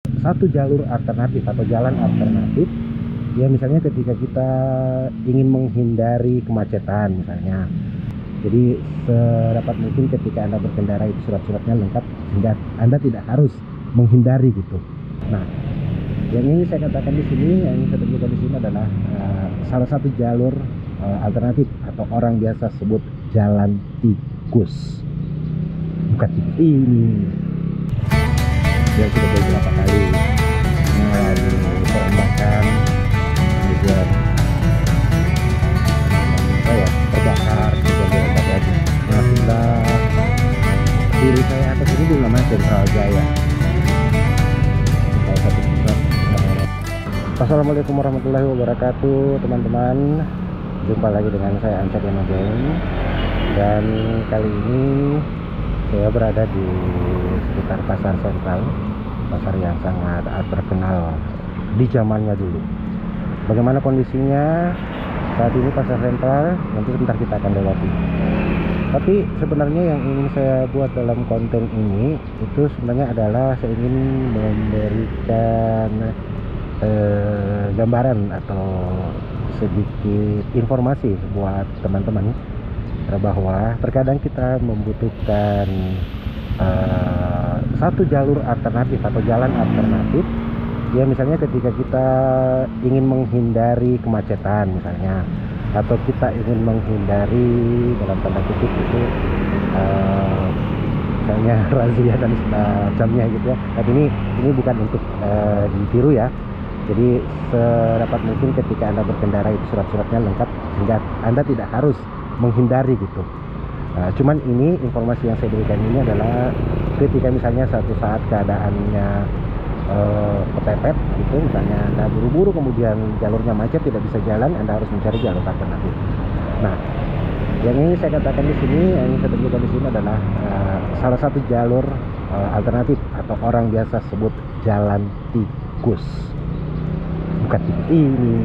satu jalur alternatif atau jalan alternatif. Ya misalnya ketika kita ingin menghindari kemacetan misalnya. Jadi sedapat mungkin ketika Anda berkendara itu surat-suratnya lengkap sehingga Anda tidak harus menghindari gitu. Nah, yang ini saya katakan di sini, yang saya tunjukkan di sini adalah salah satu jalur alternatif atau orang biasa sebut jalan tikus. Bukan tikus ini. Yang sudah beberapa kali mengalami perombakan, kemudian terbakar, kemudian dirombak lagi. Nah, sebelah kiri saya atas ini dulu namanya Sentral Jaya. Salah satu pusat. Assalamualaikum warahmatullahi wabarakatuh, teman-teman. Jumpa lagi dengan saya Anca Denogeng. Dan kali ini saya berada di sekitar Pasar Sentral, pasar yang sangat terkenal di zamannya dulu. Bagaimana kondisinya saat ini Pasar Sentral? Nanti sebentar kita akan lewati. Tapi sebenarnya yang ingin saya buat dalam konten ini itu sebenarnya adalah saya ingin memberikan gambaran atau sedikit informasi buat teman-teman bahwa terkadang kita membutuhkan satu jalur alternatif atau jalan alternatif. Ya misalnya ketika kita ingin menghindari kemacetan misalnya, atau kita ingin menghindari dalam tanda kutip itu misalnya razia dan semacamnya gitu ya. Tapi ini bukan untuk ditiru ya. Jadi sedapat mungkin ketika Anda berkendara itu surat-suratnya lengkap sehingga Anda tidak harus menghindari gitu. Cuman ini informasi yang saya berikan ini adalah ketika misalnya satu saat keadaannya kepepet gitu, misalnya Anda buru-buru kemudian jalurnya macet tidak bisa jalan, Anda harus mencari jalur alternatif. Nah, yang ini saya katakan di sini, yang saya tunjukkan di sini adalah salah satu jalur alternatif atau orang biasa sebut jalan tikus. Bukan tikus ini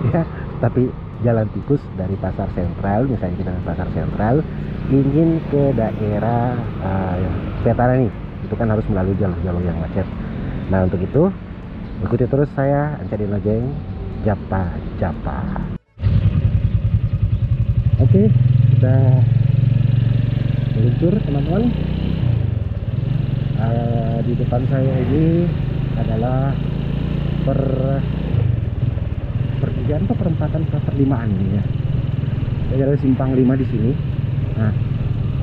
ya, tapi jalan tikus dari Pasar Sentral. Misalnya kita ke Pasar Sentral ingin ke daerah Veteran, itu kan harus melalui jalur-jalur yang macet. Nah, untuk itu ikuti terus saya Anca Denogeng, Japa. Oke, kita meluncur teman-teman. Di depan saya ini adalah pertigaan atau perempatan ke perlimaan ini ya. Jadi ada simpang 5 di sini. Nah,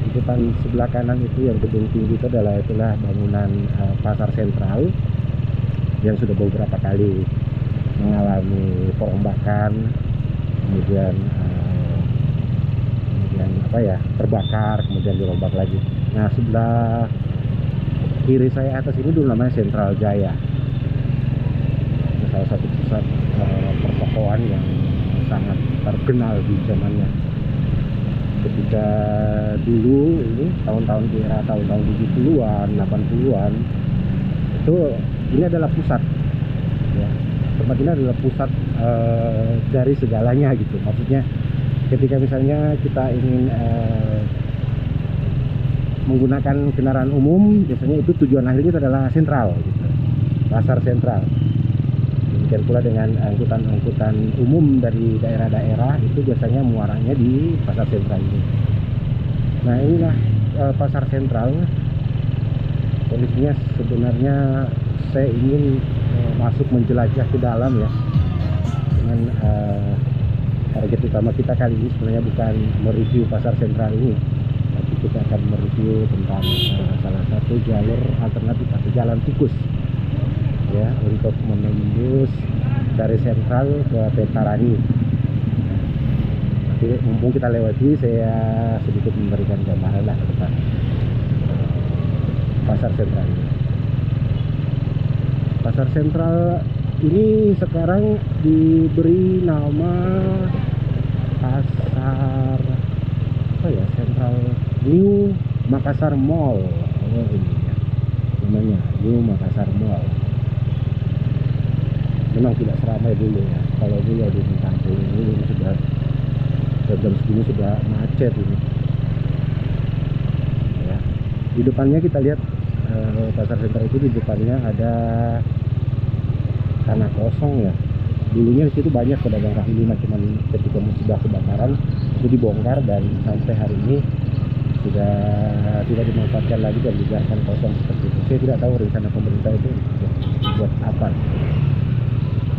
di depan sebelah kanan itu yang gedung tinggi itu adalah bangunan Pasar Sentral yang sudah beberapa kali mengalami perombakan, kemudian terbakar, kemudian dirombak lagi. Nah, sebelah kiri saya atas ini dulu namanya Sentral Jaya. Ini salah satu pusat pertokoan yang sangat terkenal di zamannya. Ketika dulu ini tahun-tahun 70-an, 80-an itu ini adalah pusat ya. Tempat ini adalah pusat dari segalanya gitu. Maksudnya ketika misalnya kita ingin menggunakan kendaraan umum, biasanya itu tujuan akhirnya itu adalah sentral gitu. Pasar Sentral. Demikian pula dengan angkutan umum dari daerah-daerah itu biasanya muaranya di Pasar Sentral ini. Nah, inilah Pasar Sentral. Kondisinya sebenarnya saya ingin masuk menjelajah ke dalam ya. Dengan target utama kita kali ini sebenarnya bukan mereview Pasar Sentral ini, tapi kita akan mereview tentang salah satu jalur alternatif atau jalan tikus ya, untuk menembus dari Sentral ke Petarani. Nanti mumpung kita lewati, saya sedikit memberikan gambaran lah tentang Pasar Sentral ini. Pasar Sentral ini sekarang diberi nama Pasar Sentral New Makassar Mall. Ini ya, namanya New Makassar Mall. Memang tidak seramai dulu ya. Kalau dulu di kampung ini sudah jam segini sudah macet ini. Ya. Di depannya kita lihat pasar sentral itu di depannya ada tanah kosong ya. Dulunya di situ banyak pedagang kaki lima, cuman ketika musibah kebakaran itu dibongkar dan sampai hari ini sudah tidak dimanfaatkan lagi dan dibiarkan kosong seperti itu. Saya tidak tahu rencana pemerintah itu buat apa.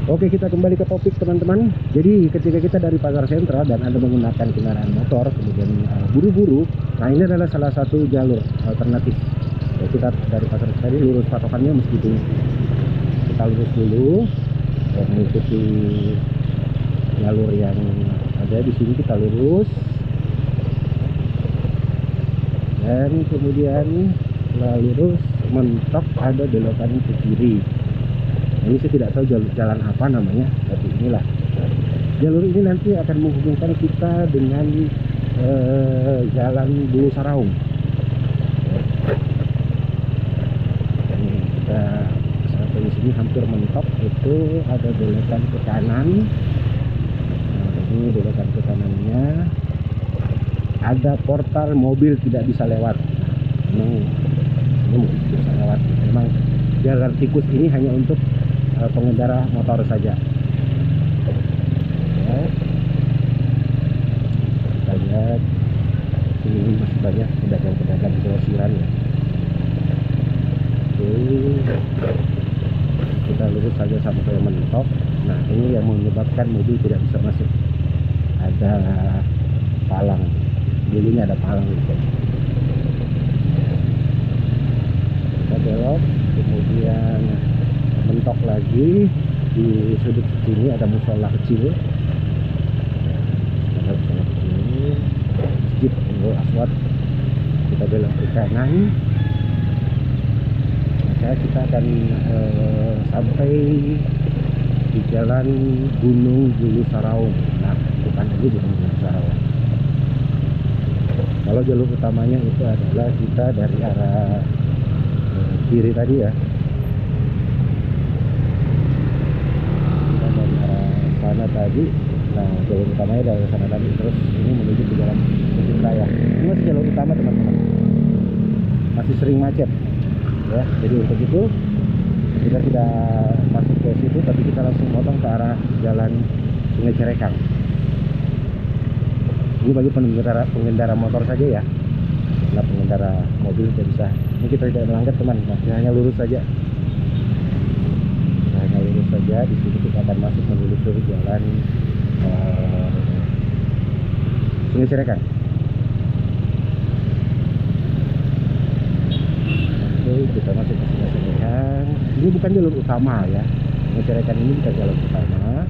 Oke, kita kembali ke topik teman-teman. Jadi ketika kita dari pasar sentral dan Anda menggunakan kendaraan motor kemudian buru-buru, nah ini adalah salah satu jalur alternatif ya. Kita dari pasar sentral lurus, patokannya mesti dulu kita lurus dulu dan mengikuti jalur yang ada di sini. Kita lurus dan kemudian setelah lurus mentok ada belokan ke kiri. Ini saya tidak tahu jalan apa namanya, tapi inilah jalur ini nanti akan menghubungkan kita dengan jalan Bulu Saraung. Ini kita sampai di sini hampir mentok, itu ada belokan ke kanan. Nah, ini belokan ke kanannya ada portal mobil tidak bisa lewat. Ini mobil bisa lewat. Memang jalan tikus ini hanya untuk pengendara motor saja ya. Kita lihat ini masih banyak pedagang-pedagang grosiran ya. Oke, kita lurus saja sampai mentok. Nah, ini yang menyebabkan mobil tidak bisa masuk, ada palang, dulunya ada palang gitu. Kita belok, kemudian mentok lagi. Di sudut sini ada musola kecil, masjid Nurul Aswad. Kita belok ke kanan, maka kita akan sampai di jalan Gunung Bulu Saraung. Nah, bukan lagi Gunung Bulu Saraung. Kalau jalur utamanya itu adalah kita dari arah kiri tadi ya. Sana tadi, nah jalur utamanya dari sana tadi, terus ini menuju ke jalan Bukit Raya. Ini masih jalur utama teman-teman, masih sering macet ya. Jadi untuk itu kita tidak masuk ke situ, tapi kita langsung potong ke arah jalan Sungai Cerekang. Ini bagi pengendara motor saja ya, karena pengendara mobil tidak bisa. Ini kita tidak melanggar teman, masih hanya lurus saja. Lurus saja. Di sini kita akan masuk menelusuri jalan Sungai Cerekang. Oke, kita masuk ke Sungai Cerekang. Ini bukan jalur utama ya. Sungai Cerekang ini bukan jalur utama.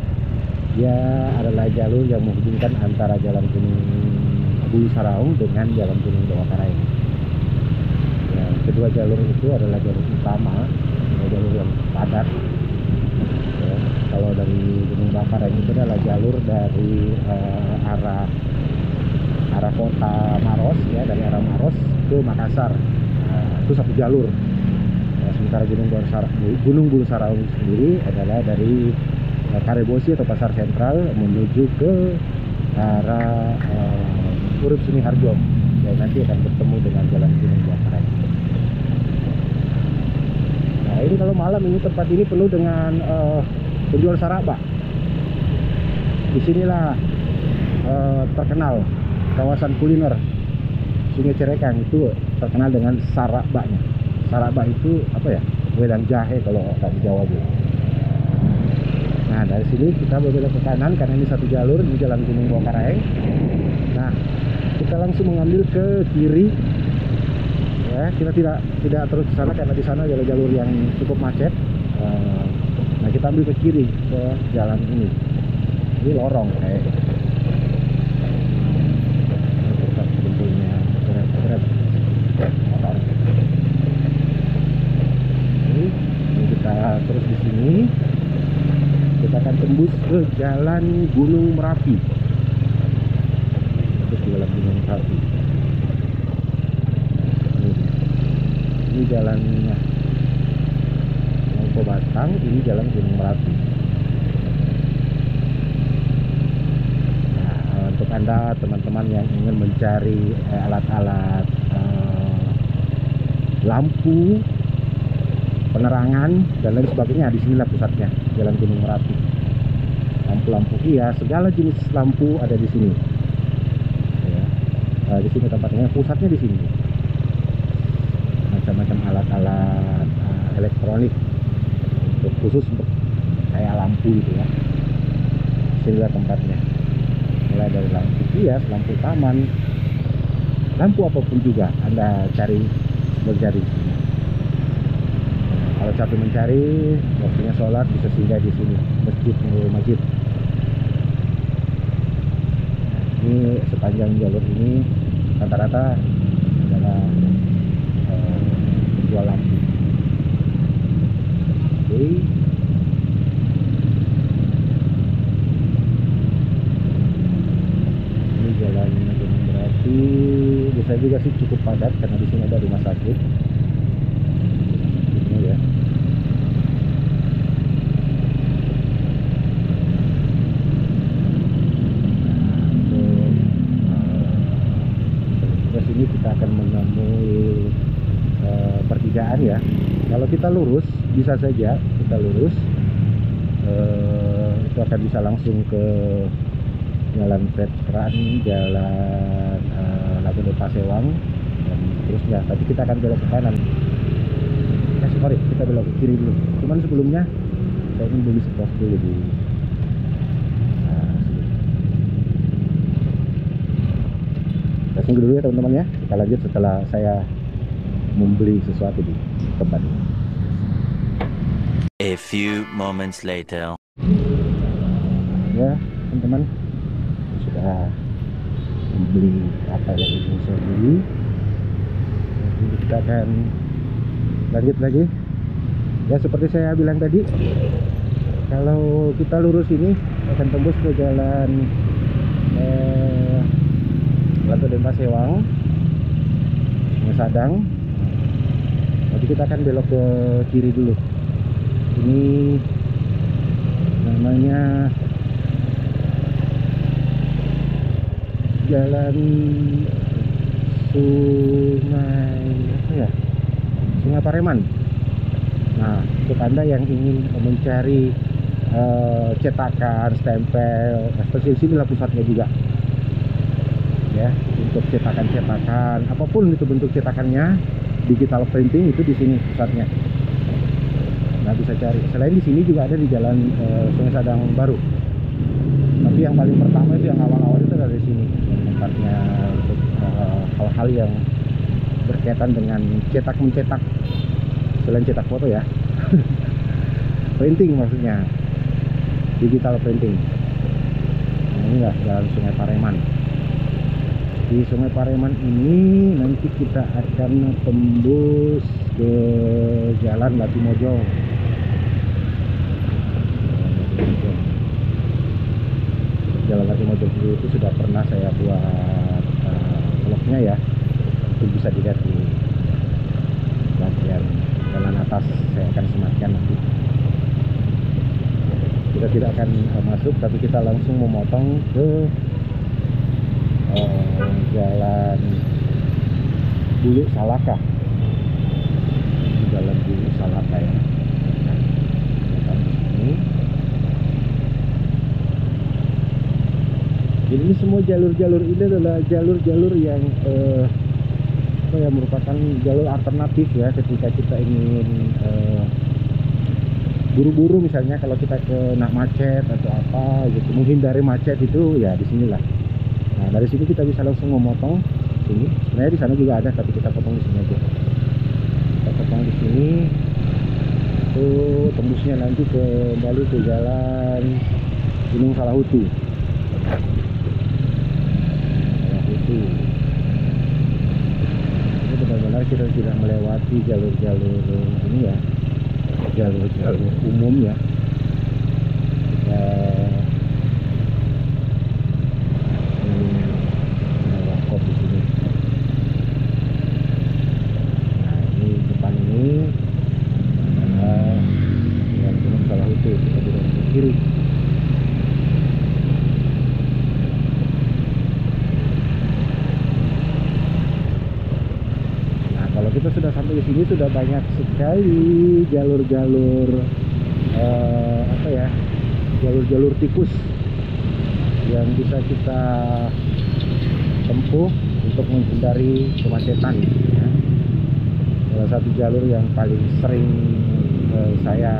Dia adalah jalur yang menghubungkan antara jalan Gunung Bulu Saraung dengan jalan Gunung Bawakaraeng. Ya, kedua jalur itu adalah jalur utama, jalur yang padat. Ya, kalau dari Gunung Bawakaraeng itu adalah jalur dari arah kota Maros ya, dari arah Maros ke Makassar. Nah, itu satu jalur. Nah, sementara Gunung Bulu Saraung sendiri adalah dari Karebosi atau Pasar Sentral menuju ke arah Urip Suniharjo. Ya, nanti akan bertemu dengan jalan Gunung Bawakaraeng. Nah, ini kalau malam ini tempat ini penuh dengan penjual sarabak. Disinilah terkenal kawasan kuliner Sungai Cerekang itu terkenal dengan sarabaknya. Sarabak itu apa ya? Wedang jahe kalau orang Jawa gitu. Nah, dari sini kita berbelok ke kanan karena ini satu jalur, ini jalan Gunung Bawakaraeng. Nah, kita langsung mengambil ke kiri. Ya, kita tidak terus ke sana karena di sana jalur-jalur yang cukup macet. Nah, kita ambil ke kiri ke jalan ini. Ini lorong kayak. Ini kita terus di sini. Kita akan tembus ke jalan Gunung Merapi. Itu jalan Gunung Merapi. Ini jalannya mau ke Batang, ini jalan Gunung Merapi. Nah, untuk Anda teman-teman yang ingin mencari alat-alat lampu, penerangan dan lain sebagainya. Di sinilah pusatnya Jalan Gunung Merapi. Lampu-lampu hias, segala jenis lampu ada di sini. Ya. Di sini tempatnya, pusatnya di sini. Macam-macam alat-alat elektronik khusus untuk kayak lampu gitu ya. Sinilah tempatnya. Mulai dari lampu hias, lampu taman, lampu apapun juga Anda cari di sini. Kalau capek mencari, waktunya sholat bisa singgah di sini, Masjid Nurul Majid. Ini sepanjang jalur ini rata-rata adalah jual lampu. Oke. Ini Jalan Gunung Merapi. Bisa juga sih cukup padat karena di sini ada rumah sakit. Ini ya. Ini kita akan menemui pertigaan ya. Kalau kita lurus, bisa saja kita lurus, itu akan bisa langsung ke Jalan Veteran, Jalan Laguna Pasewang dan seterusnya. Tapi kita akan belok ke kanan. Sorry, kita belok ke kiri dulu. Cuman sebelumnya saya ingin beli stop dulu di tunggu dulu ya teman-teman ya. Kita lanjut setelah saya membeli sesuatu di tempat ini. A few moments later. Ya teman-teman, sudah membeli apa yang ingin saya beli. Jadi kita akan lanjut lagi. Ya seperti saya bilang tadi, kalau kita lurus ini akan tembus ke jalan Laguna Pasewang, Sungai Sadang. Nanti kita akan belok ke kiri dulu. Ini namanya Jalan Sungai apa ya? Sungai Pareman. Nah, untuk Anda yang ingin mencari cetakan, stempel, seperti sinilah pusatnya juga. Ya, untuk cetakan-cetakan apapun itu bentuk cetakannya, digital printing itu di sini pusatnya. Nah, bisa cari. Selain di sini juga ada di Jalan Sungai Sadang baru. Tapi yang paling pertama itu yang awal-awal itu dari sini tempatnya untuk hal-hal yang berkaitan dengan cetak mencetak. Selain cetak foto ya, printing maksudnya, digital printing. Nah, inilah Jalan Sungai Pareman. Di Sungai Pareman ini nanti kita akan tembus ke Jalan Latimojong. Jalan Latimojong itu sudah pernah saya buat vlognya ya, itu bisa dilihat di bagian jalan atas. Saya akan sematkan nanti. Kita tidak akan masuk, tapi kita langsung memotong ke Jalan Bulu Salaka. Jalan Bulu Salaka ya. Ini. Jadi ini semua jalur-jalur ini adalah jalur-jalur yang merupakan jalur alternatif ya ketika kita ingin buru-buru, misalnya kalau kita kena macet atau apa gitu, menghindari macet itu ya di sinilah. Nah, dari sini kita bisa langsung memotong sini. Sebenarnya di sana juga ada, tapi kita potong di sini aja. Kita potong di sini. Itu tembusnya nanti kembali ke Jalan Gunung Salahutu. Salahutu. Ini benar-benar kita tidak melewati jalur-jalur ini ya, jalur-jalur umum ya. Kita di sini. Nah, ini depan ini Jalan Gunung Salahutu, kita belok ke kiri. Nah, kalau kita sudah sampai di sini sudah banyak sekali jalur-jalur jalur-jalur tikus yang bisa kita tempuh untuk menghindari kemacetan ya. Salah satu jalur yang paling sering saya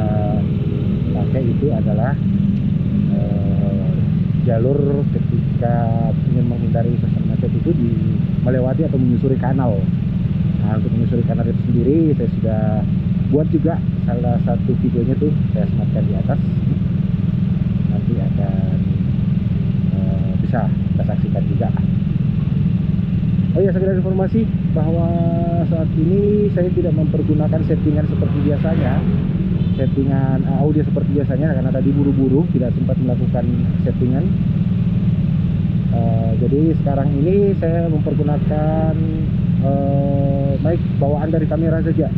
pakai itu adalah jalur ketika ingin menghindari suasana macet itu melewati atau menyusuri kanal. Nah, untuk menyusuri kanal itu sendiri saya sudah buat juga salah satu videonya tuh, saya sematkan di atas, nanti akan bisa kita saksikan juga. Oh ya, sekedar informasi bahwa saat ini saya tidak mempergunakan settingan seperti biasanya, settingan audio seperti biasanya, karena tadi buru-buru tidak sempat melakukan settingan. Jadi sekarang ini saya mempergunakan mic bawaan dari kamera saja,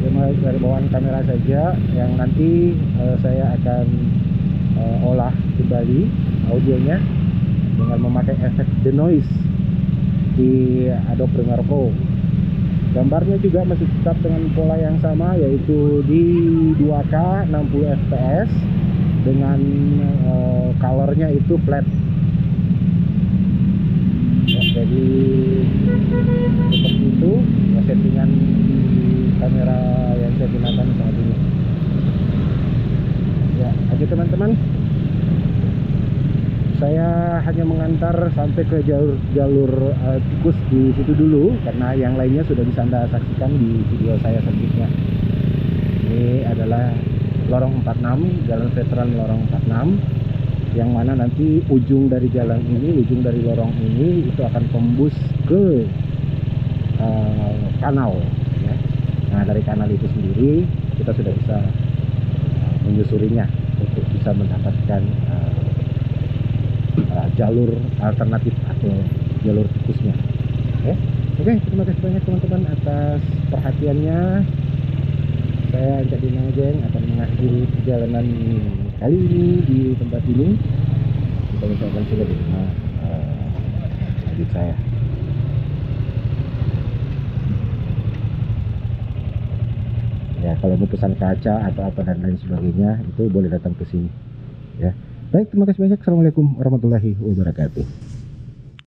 mic dari bawaan kamera saja, yang nanti saya akan olah kembali audionya dengan memakai efek denoise di Adobe Premiere Pro. Gambarnya juga masih tetap dengan pola yang sama, yaitu di 2K 60 fps dengan colornya itu flat ya. Jadi seperti itu ya, settingan kamera yang saya gunakan saat ini ya. Oke teman-teman, saya hanya mengantar sampai ke jalur tikus di situ dulu, karena yang lainnya sudah bisa Anda saksikan di video saya selanjutnya. Ini adalah lorong 46, jalan veteran lorong 46, yang mana nanti ujung dari jalan ini, ujung dari lorong ini itu akan tembus ke kanal ya. Nah, dari kanal itu sendiri kita sudah bisa menyusurinya untuk bisa mendapatkan jalur alternatif atau jalur tikusnya. Oke, terima kasih banyak teman-teman atas perhatiannya. Saya Cak Dinajeng akan mengakhiri perjalanan kali ini di tempat ini. Kita ucapkan sudah di rumah adik saya. Ya, kalau mau pesan kaca atau apa dan lain sebagainya itu boleh datang ke sini ya. Baik, terima kasih banyak. Assalamualaikum warahmatullahi wabarakatuh.